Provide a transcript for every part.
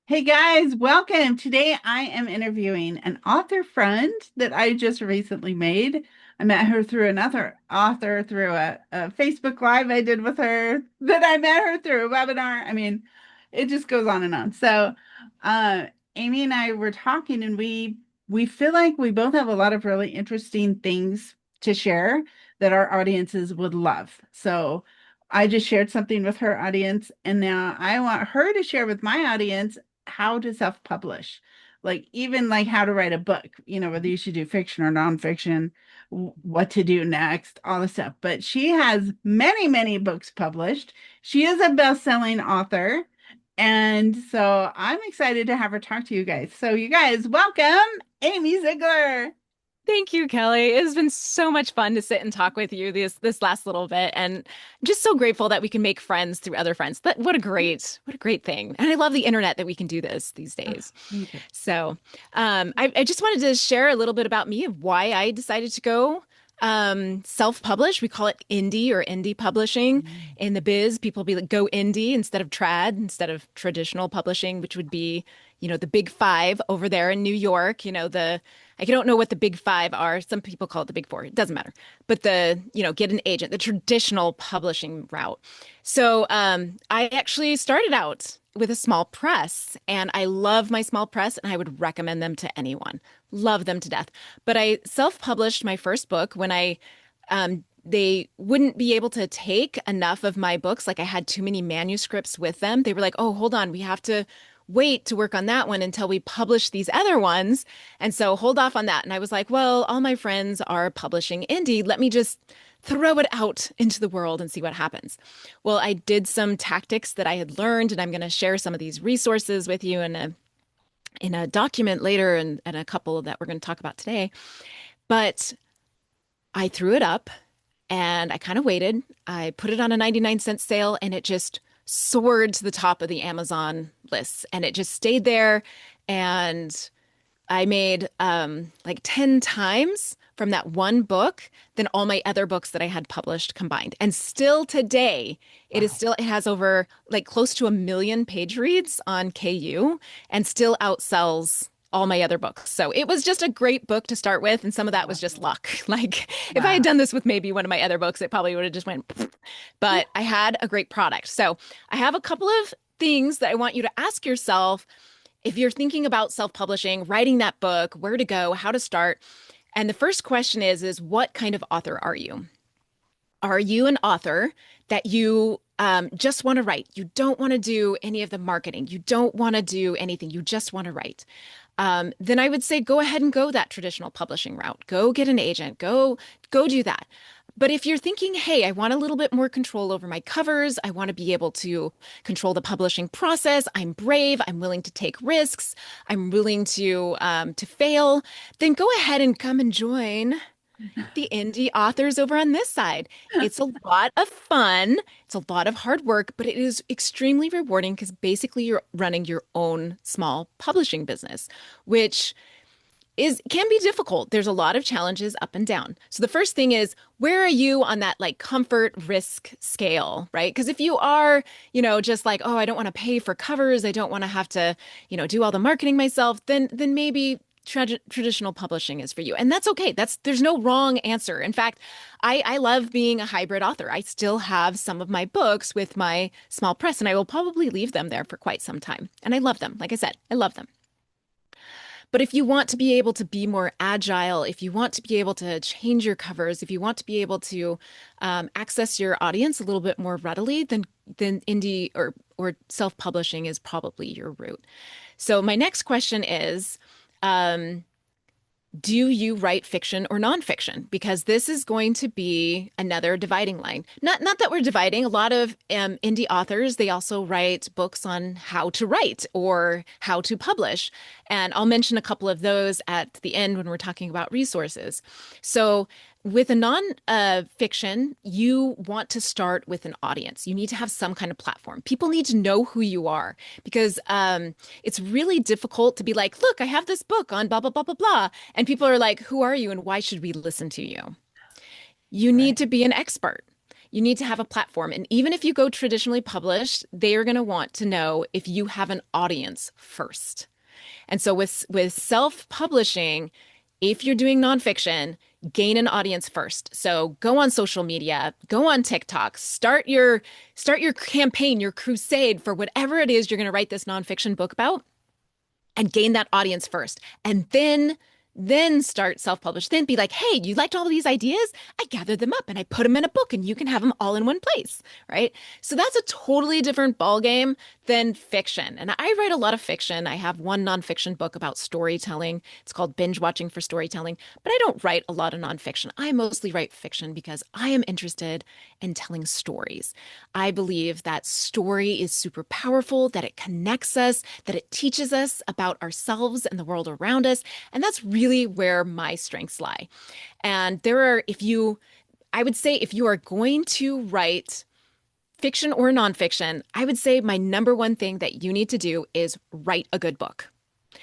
Hey guys, welcome. Today I am interviewing an author friend that I just recently made. I met her through another author through a Facebook Live I did with her, that I met her through a webinar. I mean, it just goes on and on. Uh, Amey and I were talking, and we feel like we both have a lot of really interesting things to share that our audiences would love. So I just shared something with her audience, and now I want her to share with my audience how to self-publish, like even like how to write a book, whether you should do fiction or nonfiction, what to do next, all the stuff. But she has many, many books published. She is a best-selling author. And so I'm excited to have her talk to you guys. So you guys, welcome, Amey Ziegler. Thank you, Kelly. It has been so much fun to sit and talk with you this last little bit, and I'm just so grateful that we can make friends through other friends. What a great thing. And I love the internet that we can do this these Oh, days. me too. I just wanted to share a little bit about me of why I decided to go self-publish. We call it indie or indie publishing Mm. in the biz. People be like, go indie instead of trad, instead of traditional publishing, which would be, the big five over there in New York. I don't know what the big five are. Some people call it the big four. It doesn't matter. But get an agent, the traditional publishing route. So I actually started out with a small press, and I love my small press, and I would recommend them to anyone. Love them to death. But I self-published my first book when they wouldn't be able to take enough of my books. Like I had too many manuscripts with them. They were like, oh, hold on, we have to wait to work on that one until we publish these other ones. And so hold off on that. And I was like, well, all my friends are publishing indie. Let me just throw it out into the world and see what happens. Well, I did some tactics that I had learned, and I'm going to share some of these resources with you in a document later, and a couple that we're going to talk about today. But I threw it up and I kind of waited. I put it on a 99-cent sale, and it just soared to the top of the Amazon lists, and it just stayed there. And I made like 10 times from that one book than all my other books that I had published combined. And still today, Wow. it has over like close to 1 million page reads on KU, and still outsells all my other books. So it was just a great book to start with. And some of that was just Awesome. luck. Like if I had Wow. done this with maybe one of my other books, it probably would have just went, but I had a great product. So I have a couple of things that I want you to ask yourself if you're thinking about self-publishing, writing that book, where to go, how to start. And the first question is what kind of author are you? Are you an author that you just want to write? You don't want to do any of the marketing. You don't want to do anything. You just want to write. Then I would say go ahead and go that traditional publishing route. Go get an agent. Go do that. But if you're thinking, hey, I want a little bit more control over my covers, I want to be able to control the publishing process. I'm brave. I'm willing to take risks. I'm willing to fail. Then go ahead and come and join the indie authors over on this side. It's a lot of fun. It's a lot of hard work, but it is extremely rewarding because basically you're running your own small publishing business, which is can be difficult. There's a lot of challenges up and down. So the first thing is, where are you on that like comfort risk scale, right? Because if you are, just like, oh, I don't want to pay for covers, I don't want to have to, do all the marketing myself, then maybe traditional publishing is for you. And that's okay. There's no wrong answer. In fact, I love being a hybrid author. I still have some of my books with my small press, and I will probably leave them there for quite some time. And I love them. Like I said, I love them. But if you want to be able to be more agile, if you want to be able to change your covers, if you want to be able to access your audience a little bit more readily, then indie or self-publishing is probably your route. So my next question is, um, do you write fiction or nonfiction? Because this is going to be another dividing line. Not that we're dividing. A lot of indie authors, they also write books on how to write or how to publish. And I'll mention a couple of those at the end when we're talking about resources. So with a non fiction, you want to start with an audience. You need to have some kind of platform. People need to know who you are because it's really difficult to be like, look, I have this book on blah, blah, blah, blah, blah. And people are like, who are you and why should we listen to you? You need Right. to be an expert. you need to have a platform. And even if you go traditionally published, they are going to want to know if you have an audience first. And so with self-publishing, if you're doing nonfiction, gain an audience first. So go on social media, go on TikTok, start your campaign, your crusade for whatever it is you're going to write this nonfiction book about, and gain that audience first. And then start self-publish. Then be like, hey, you liked all of these ideas? I gathered them up and I put them in a book and you can have them all in one place, right? So that's a totally different ballgame than fiction. And I write a lot of fiction. I have one nonfiction book about storytelling. It's called Binge Watching for Storytelling, but I don't write a lot of nonfiction. I mostly write fiction because I am interested in telling stories. I believe that story is super powerful, that it connects us, that it teaches us about ourselves and the world around us. And that's really where my strengths lie. And I would say if you are going to write fiction or nonfiction, I would say my number one thing that you need to do is write a good book.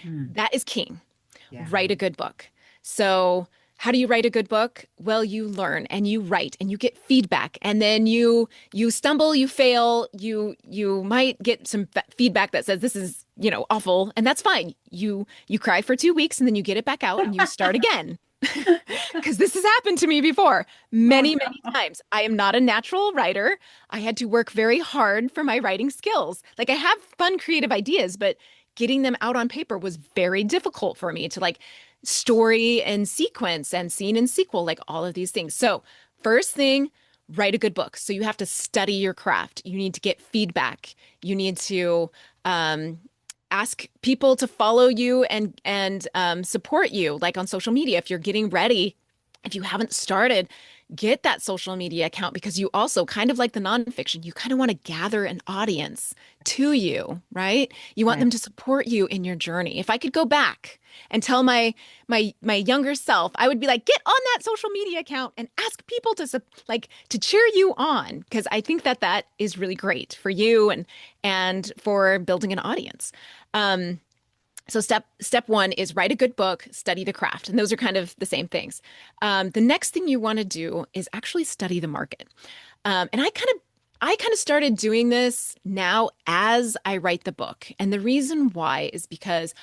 That is king. Yeah. Write a good book. So how do you write a good book? Well, you learn and you write and you get feedback, and then you stumble, you fail, you might get some feedback that says this is, awful, and that's fine. You cry for 2 weeks and then you get it back out and you start again. Because this has happened to me before many times. I am not a natural writer. I had to work very hard for my writing skills. Like, I have fun creative ideas, but getting them out on paper was very difficult for me to story and sequence and scene and sequel, like all of these things. So first thing, write a good book. So you have to study your craft. You need to get feedback. You need to ask people to follow you and support you, like on social media. If you're getting ready, if you haven't started, get that social media account, because you also, kind of like the nonfiction, you kind of want to gather an audience to you, right? You want them to support you in your journey. If I could go back and tell my younger self, I would be like, get on that social media account and ask people to cheer you on, because I think that is really great for you and for building an audience. So step one is write a good book, study the craft. And those are kind of the same things. The next thing you want to do is actually study the market. And I kind of started doing this now as I write the book. And the reason why is because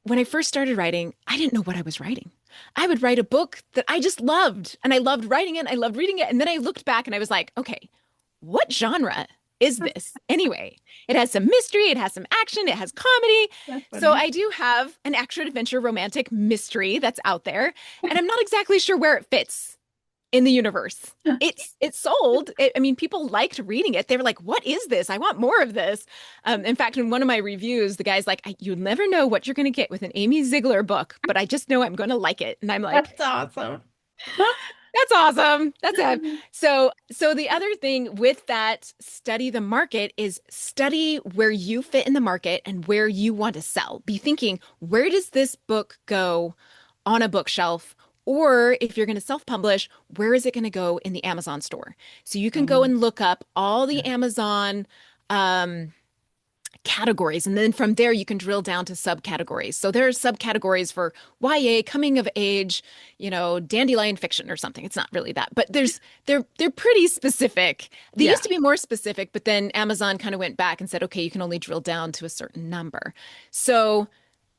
when I first started writing, I didn't know what I was writing. I would write a book that I just loved, and I loved writing it. I loved reading it. And then I looked back and I was like, okay, what genre is this anyway? It has some mystery, it has some action, it has comedy. So I do have an action adventure romantic mystery that's out there, and I'm not exactly sure where it fits in the universe. It's sold. I mean, people liked reading it. They were like, what is this? I want more of this. In fact, in one of my reviews, the guy's like, you'll never know what you're going to get with an Amey Ziegler book, but I just know I'm going to like it. And I'm like, that's awesome. That's awesome. That's it. So the other thing with that, study the market, is study where you fit in the market and where you want to sell. Be thinking, where does this book go on a bookshelf? Or if you're going to self-publish, where is it going to go in the Amazon store? So you can go and look up all the Amazon categories, and then from there you can drill down to subcategories. So there are subcategories for YA, coming of age, dandelion fiction or something. It's not really that, but they're pretty specific. They used to be more specific, but then Amazon kind of went back and said, okay, you can only drill down to a certain number. So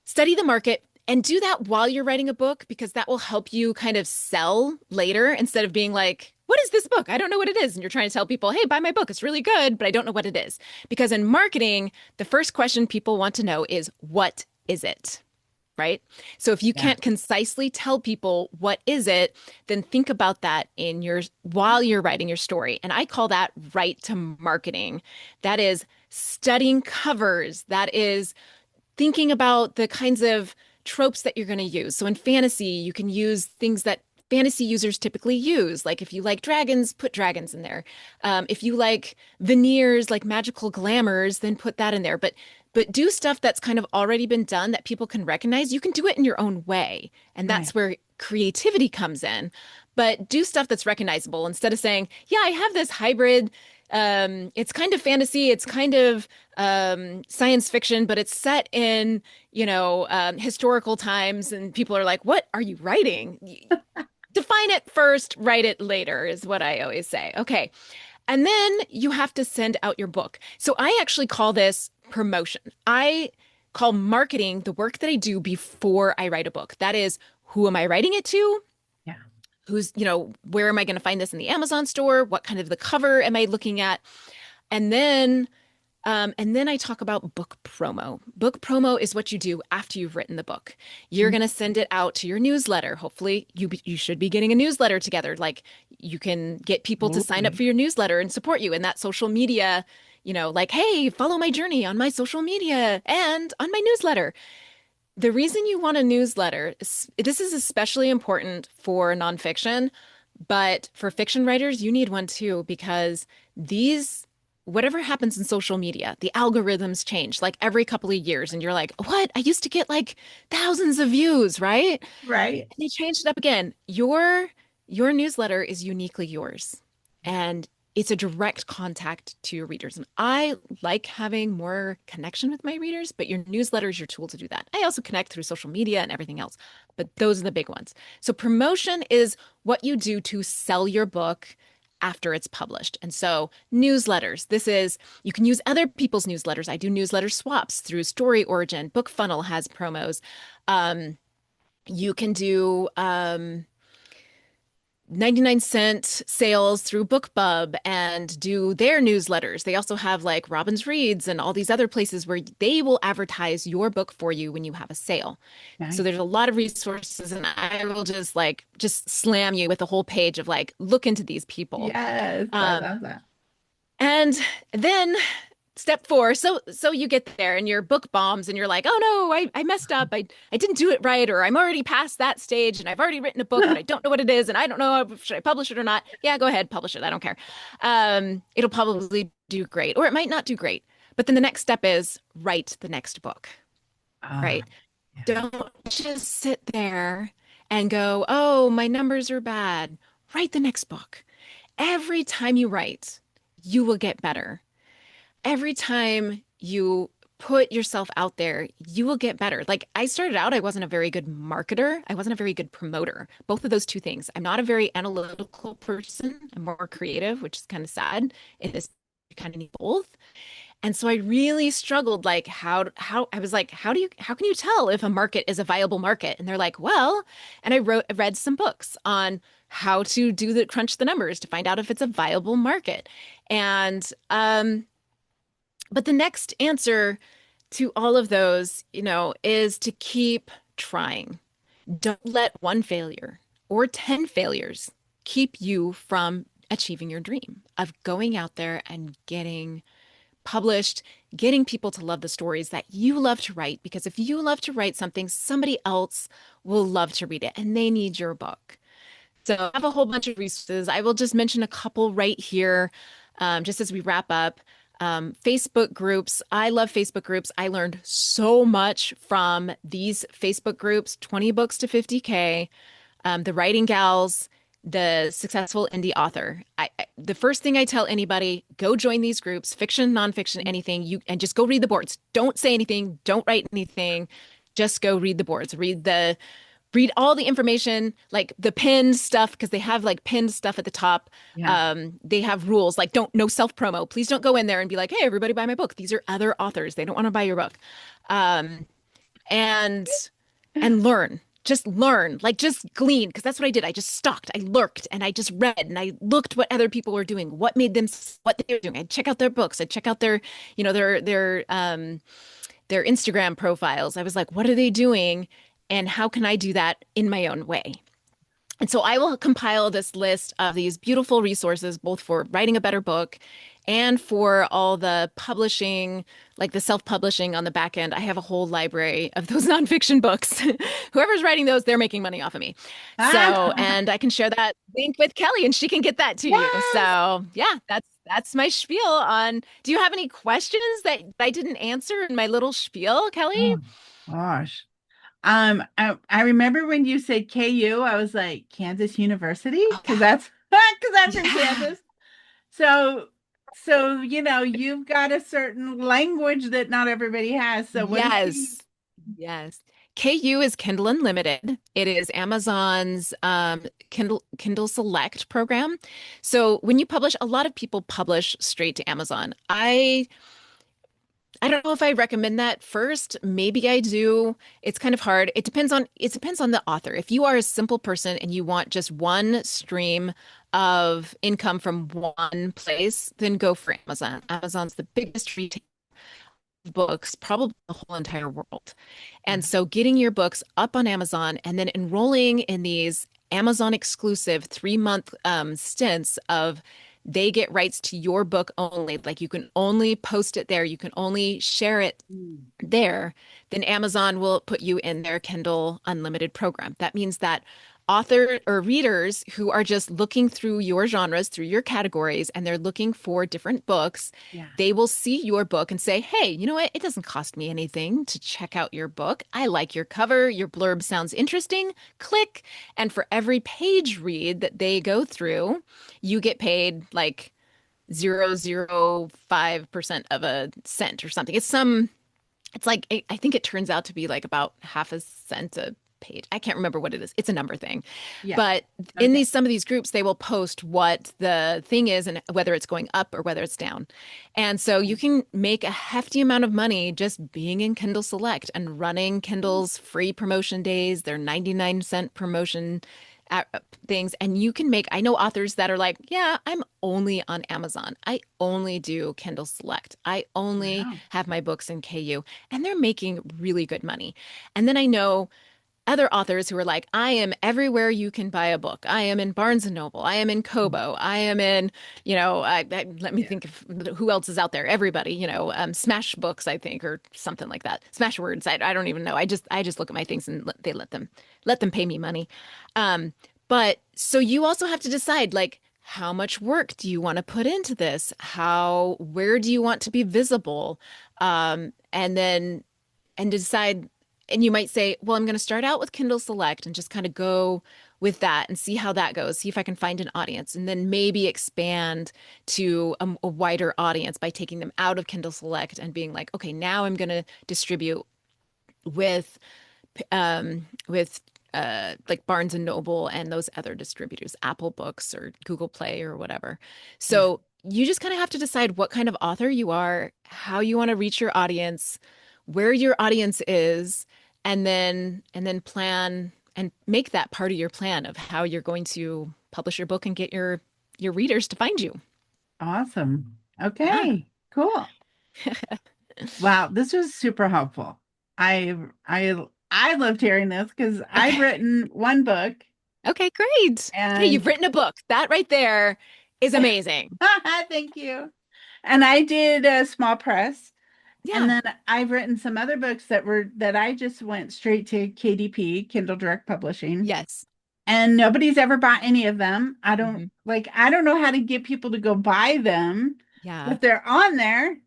study the market and do that while you're writing a book, because that will help you kind of sell later, instead of being like, what is this book? I don't know what it is. And you're trying to tell people, hey, buy my book. It's really good, but I don't know what it is. Because in marketing, the first question people want to know is, what is it? Right? So if you can't concisely tell people what is it, then think about that while you're writing your story. And I call that right to marketing. That is studying covers. That is thinking about the kinds of tropes that you're going to use. So in fantasy, you can use things that fantasy users typically use. Like, if you like dragons, put dragons in there. If you like veneers, like magical glamours, then put that in there. But do stuff that's kind of already been done that people can recognize. You can do it in your own way. And that's where creativity comes in. But do stuff that's recognizable, instead of saying, yeah, I have this hybrid. It's kind of fantasy, it's kind of science fiction, but it's set in, historical times, and people are like, what are you writing? define it first, write it later is what I always say. Okay. And then you have to send out your book. So I actually call this promotion. I call marketing the work that I do before I write a book. That is, who am I writing it to? Yeah. Where am I going to find this in the Amazon store? What kind of the cover am I looking at? And then I talk about book promo. Book promo is what you do after you've written the book. You're going to send it out to your newsletter. Hopefully, you should be getting a newsletter together. Like you can get people to sign up Absolutely. for your newsletter and support you in that social media, like, hey, follow my journey on my social media and on my newsletter. The reason you want a newsletter is this is especially important for nonfiction, but for fiction writers, you need one too, because whatever happens in social media, the algorithms change like every couple of years. And you're like, what? I used to get like thousands of views, right? Right. And they changed it up again. Your newsletter is uniquely yours. And it's a direct contact to your readers. And I like having more connection with my readers, but your newsletter is your tool to do that. I also connect through social media and everything else, but those are the big ones. So promotion is what you do to sell your book after it's published. And so newsletters, you can use other people's newsletters. I do newsletter swaps through Story Origin. Book Funnel has promos. Um, you can do 99-cent sales through BookBub and do their newsletters. They also have like Robbins Reads and all these other places where they will advertise your book for you when you have a sale. So Nice. there's a lot of resources, and I will just slam you with a whole page of like, look into these people. Yes, I Um, love that. and then step four, so you get there and your book bombs and you're like, oh no, I messed up. I didn't do it right, or I'm already past that stage and I've already written a book, but I don't know what it is and I don't know should I publish it or not. Yeah, go ahead, publish it. I don't care. It'll probably do great, or it might not do great. But then the next step is write the next book, Ah, right? yes. Don't just sit there and go, oh, my numbers are bad. Write the next book. Every time you write, you will get better. Every time you put yourself out there, you will get better. Like I started out, I wasn't a very good marketer. I wasn't a very good promoter. Both of those two things. I'm not a very analytical person. I'm more creative, which is kind of sad. It is you kind of need both. And so I really struggled like how I was like, how can you tell if a market is a viable market? And they're like, well, and I read some books on how to do the crunch the numbers to find out if it's a viable market. And but the next answer to all of those, is to keep trying. Don't let one failure or 10 failures keep you from achieving your dream of going out there and getting published, getting people to love the stories that you love to write. Because if you love to write something, somebody else will love to read it and they need your book. So I have a whole bunch of resources. I will just mention a couple right here, just as we wrap up. Facebook groups. I love Facebook groups. I learned so much from these Facebook groups, 20 books to 50K, the writing gals, the successful indie author. The first thing I tell anybody, go join these groups, fiction, nonfiction, anything, and just go read the boards. Don't say anything. Don't write anything. Just go read the boards. Read all the information, like the pinned stuff, because they have like pinned stuff at the top. Yeah. They have rules like no self promo. Please don't go in there and be like, hey, everybody buy my book. These are other authors. They don't want to buy your book. Um, and learn. Just learn, like just glean, because that's what I did. I just stalked, I lurked, and I just read and I looked what other people were doing, what made them, what they were doing. I'd check out their books, I'd check out their, their Instagram profiles. I was like, what are they doing? And how can I do that in my own way? And so I will compile this list of these beautiful resources, both for writing a better book and for all the publishing, like the self-publishing on the back end. I have a whole library of those nonfiction books. Whoever's writing those, they're making money off of me. So, Ah, and I can share that link with Kelly and she can get that to you. yes. So yeah, that's my spiel on. Do you have any questions that I didn't answer in my little spiel, Kelly? Oh, gosh. I remember when you said KU, I was like Kansas University Oh because yeah. because I'm from Yeah. Kansas. So you've got a certain language that not everybody has. So what is K U? Yes. Yes. KU is Kindle Unlimited. It is Amazon's Kindle Select program. So when you publish, a lot of people publish straight to Amazon. I don't know if I recommend that first. Maybe I do. It's kind of hard. It depends on the author. If you are a simple person and you want just one stream of income from one place, then go for Amazon. Amazon's the biggest retailer of books, probably the whole entire world. And so getting your books up on Amazon and then enrolling in these Amazon exclusive 3-month stints of they get rights to your book only. Like you can only post it there, you can only share it Mm. there, then Amazon will put you in their Kindle Unlimited program. That means that author or readers who are just looking through your genres, through your categories, and they're looking for different books, Yeah. they will see your book and say, hey, you know what? It doesn't cost me anything to check out your book. I like your cover. Your blurb sounds interesting. Click. And for every page read that they go through, you get paid like 0.005% of a cent or something. It's like I think it turns out to be like about half a cent a page. I can't remember what it is. It's a number thing. Yeah. But in Okay. these some of these groups, they will post what the thing is and whether it's going up or whether it's down. And so you can make a hefty amount of money just being in Kindle Select and running Kindle's free promotion days, their 99-cent promotion things. And you can make, I know authors that are like, yeah, I'm only on Amazon. I only do Kindle Select. I only Wow. have my books in KU, and they're making really good money. And then I know other authors who are like, I am everywhere you can buy a book. I am in Barnes and Noble. I am in Kobo. I am in, let me Yeah. think of who else is out there. Everybody, Smash Books, I think, or something like that. Smash Words. I don't even know. I just look at my things and they let them pay me money. But so you also have to decide like how much work do you want to put into this? Where do you want to be visible? And then and decide, and you might say, well, I'm going to start out with Kindle Select and just kind of go with that and see how that goes, see if I can find an audience, and then maybe expand to a wider audience by taking them out of Kindle Select and being like, okay, now I'm going to distribute with like Barnes and Noble and those other distributors, Apple Books or Google Play or whatever. Yeah. So you just kind of have to decide what kind of author you are, how you want to reach your audience, where your audience is, and then plan and make that part of your plan of how you're going to publish your book and get your readers to find you. Awesome. Yeah. Okay. Cool. Wow, this was super helpful. I loved hearing this because I've Okay. written one book Okay, great. Hey, you've and written a book. That right there is amazing. thank you. And I did a small press. And Yeah. then I've written some other books that I just went straight to KDP, Kindle Direct Publishing. Yes. And nobody's ever bought any of them. Mhm. I don't know how to get people to go buy them, Yeah. but they're on there.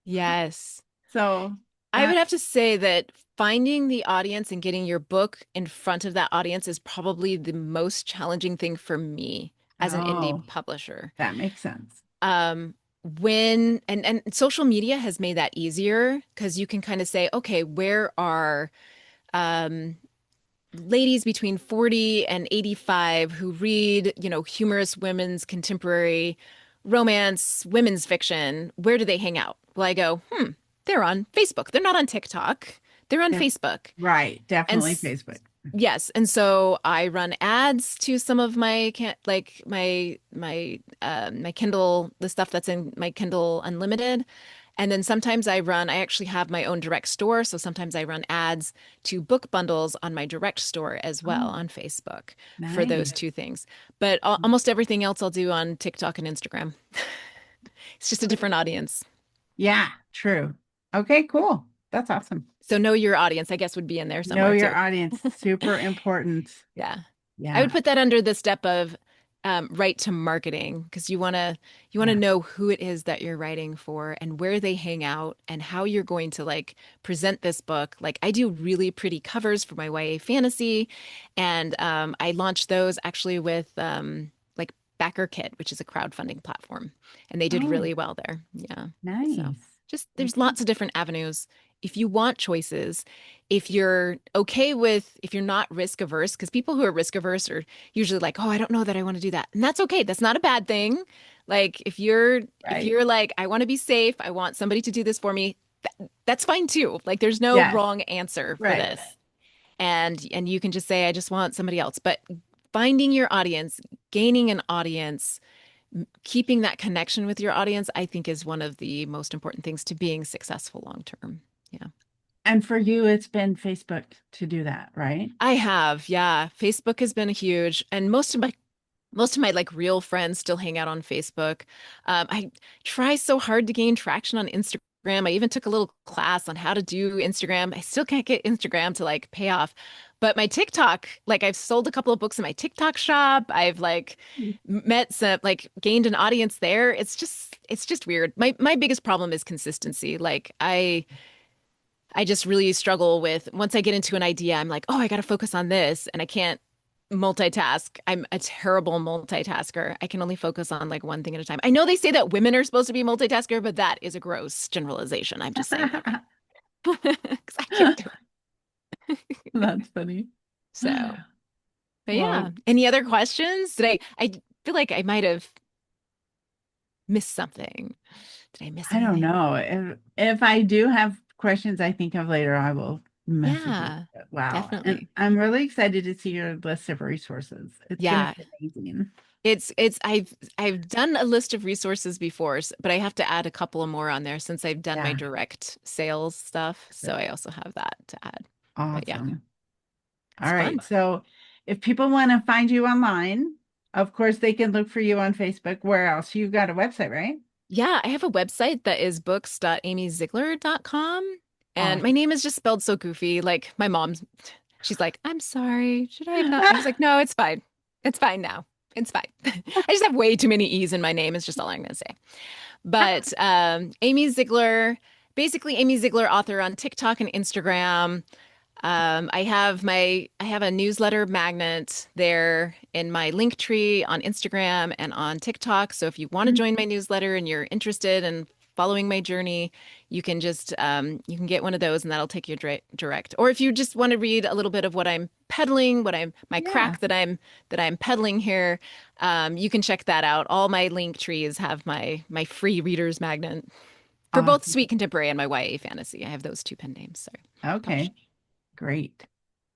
Yes. So, I uh, would have to say that finding the audience and getting your book in front of that audience is probably the most challenging thing for me as an indie oh, publisher. that makes sense. Um, and social media has made that easier because you can kind of say, okay, where are um ladies between 40 and 85 who read, humorous women's contemporary romance, women's fiction? Where do they hang out? Well, I go, they're on Facebook. They're not on TikTok. They're on Def- Facebook. right. And Definitely Facebook. yes, and so I run ads to some of my like my Kindle, the stuff that's in my Kindle Unlimited. And then sometimes I actually have my own direct store. So sometimes I run ads to book bundles on my direct store as well Oh, on Facebook for those nice. two things. But almost everything else I'll do on TikTok and Instagram. It's just a different audience. Yeah, true. Okay, cool. That's awesome. So know your audience, I guess, would be in there Know somewhere your too. audience. Super important. Yeah. I would Yeah. put that under the step of right to marketing because you want to Yeah. know who it is that you're writing for and where they hang out and how you're going to like present this book. Like I do really pretty covers for my YA fantasy, and I launched those actually with like BackerKit, which is a crowdfunding platform, and they did Oh, really well there. Yeah. So nice. just there's Okay. lots of different avenues if you want choices, if you're okay with, if you're not risk averse, because people who are risk averse are usually like, oh, I don't know that I want to do that. And that's okay. That's not a bad thing. Like if Right. you're like, I want to be safe, I want somebody to do this for me, that's fine too. Like there's no Yes. wrong answer for Right. this. And you can just say, I just want somebody else. But finding your audience, gaining an audience, keeping that connection with your audience, I think is one of the most important things to being successful long term. Yeah. And for you, it's been Facebook to do that, right? I have, yeah. Facebook has been huge, and most of my like real friends still hang out on Facebook. I try so hard to gain traction on Instagram. I even took a little class on how to do Instagram. I still can't get Instagram to like pay off. But my TikTok, like I've sold a couple of books in my TikTok shop. I've like met some like gained an audience there. It's just weird. My biggest problem is consistency. Like I just really struggle with once I get into an idea, I'm like, oh, I got to focus on this, and I can't multitask. I'm a terrible multitasker. I can only focus on like one thing at a time. I know they say that women are supposed to be multitasker, but that is a gross generalization. I'm just saying that because I can't do it. That's funny. So, but Well, yeah. Any other questions? I feel like I might have missed something. Did I miss I don't anything? know. If I do have questions I think of later, I will message you. Yeah, Wow. And definitely. I'm really excited to see your list of resources. It's going to Yeah. be amazing. I've done a list of resources before, but I have to add a couple of more on there since I've done my Yeah. direct sales stuff. So I also have that to add. But yeah, Awesome. it's All fun. right. So if people want to find you online, of course, they can look for you on Facebook. Where else? You've got a website, right? Yeah, I have a website that is books.ameyziegler.com. And my Awesome. name is just spelled so goofy. Like my mom's, she's like, I'm sorry. Should I have not? I was like, no, it's fine. It's fine now. It's fine. I just have way too many E's in my name, is just all I'm going to say. But Amey Ziegler, basically Amey Ziegler author on TikTok and Instagram. I have a newsletter magnet there in my link tree on Instagram and on TikTok. So if you want to join my newsletter and you're interested in following my journey, you can just you can get one of those and that'll take you direct. Or if you just want to read a little bit of what I'm peddling, what I'm my Yeah. crack that I'm peddling here, you can check that out. All my link trees have my free readers magnet for both Awesome. sweet contemporary and my YA fantasy. I have those two pen names, so published. Okay. Great.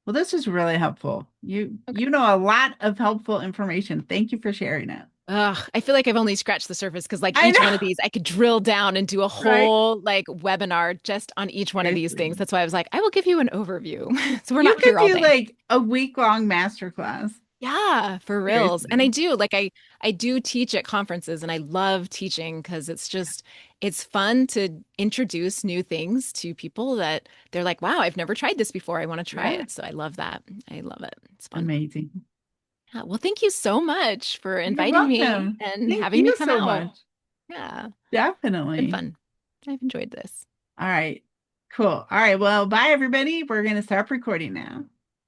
Well, this is really helpful. Okay. You know a lot of helpful information. Thank you for sharing it. Ugh, I feel like I've only scratched the surface because like I each one know, of these I could drill down and do a right? whole like webinar just on each one of these Seriously. things. That's why I was like, I will give you an overview. So we're You not could here all do day. like a week-long masterclass. Yeah, for reals. And I Seriously. do like I do teach at conferences and I love teaching because it's fun to introduce new things to people that they're like, wow, I've never tried this before. I want to try Yeah. it. So I love that. I love it. It's fun. Amazing. Yeah, well, thank you so much for You're inviting me welcome. and Thank having me you come so out. much. Yeah, been Definitely. fun. I've enjoyed this. All right. Cool. All right. Well, bye everybody. We're going to stop recording now.